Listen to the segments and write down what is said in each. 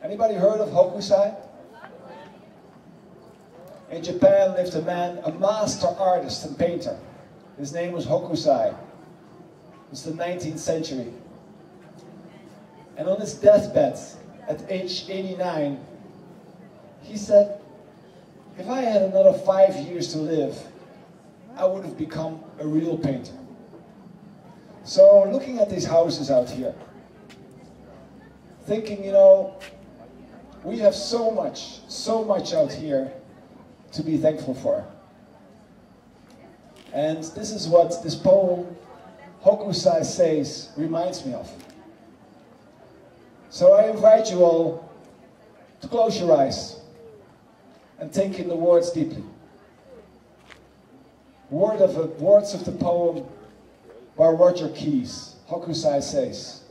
Anybody heard of Hokusai? In Japan lived a man, a master artist and painter. His name was Hokusai. It was the 19th century. And on his deathbed, at age 89, he said, if I had another 5 years to live, I would have become a real painter. So looking at these houses out here, thinking, you know, we have so much out here to be thankful for. And this is what this poem, Hokusai Says, reminds me of. So I invite you all to close your eyes and take in the words deeply. Words of the poem by Roger Keyes, Hokusai Says.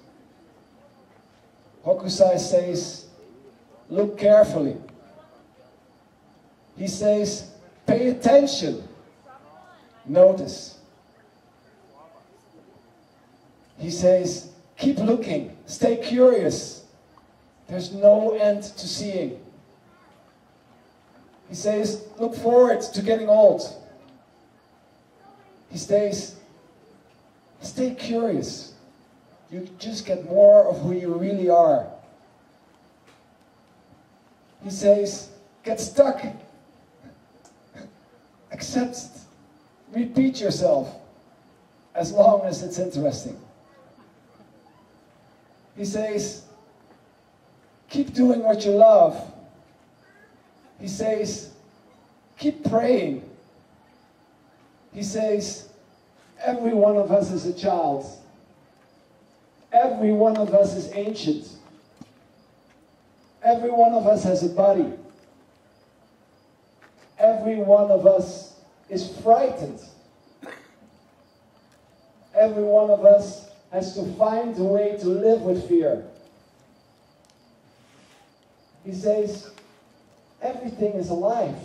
Hokusai says, look carefully. He says, pay attention. Notice. He says, keep looking. Stay curious. There's no end to seeing. He says, look forward to getting old. He says, stay curious. You just get more of who you really are. He says, get stuck. Accept it. Repeat yourself as long as it's interesting. He says, keep doing what you love. He says, keep praying. He says, every one of us is a child. Every one of us is ancient. Every one of us has a body. Every one of us is frightened. Every one of us has to find a way to live with fear. He says, everything is alive.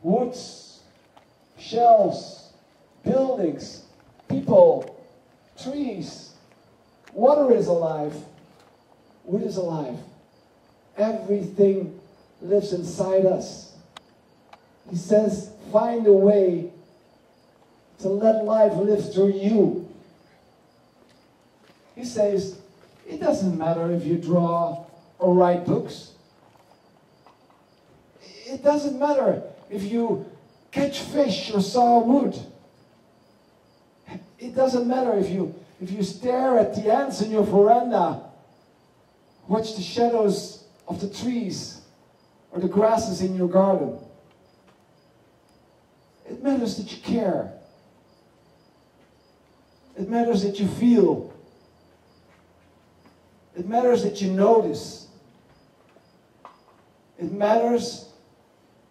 Woods, shelves, buildings, people, trees, water is alive, wood is alive. Everything lives inside us. He says, find a way to let life live through you. He says, it doesn't matter if you draw or write books. It doesn't matter if you catch fish or saw wood. It doesn't matter if you stare at the ants in your veranda, watch the shadows of the trees or the grasses in your garden. It matters that you care. It matters that you feel. It matters that you notice. It matters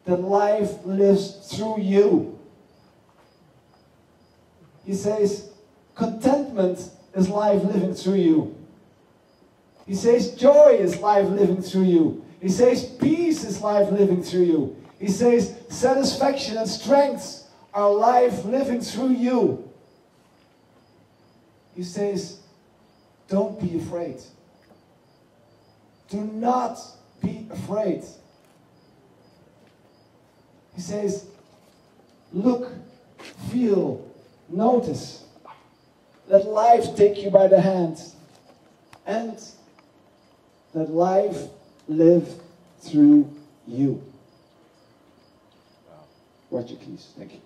that life lives through you. He says, contentment is life living through you. He says, joy is life living through you. He says, peace is life living through you. He says, satisfaction and strength are life living through you. He says, don't be afraid. Do not be afraid. He says, look, feel, notice. Let life take you by the hand. And let life live through you. Roger Keyes, thank you.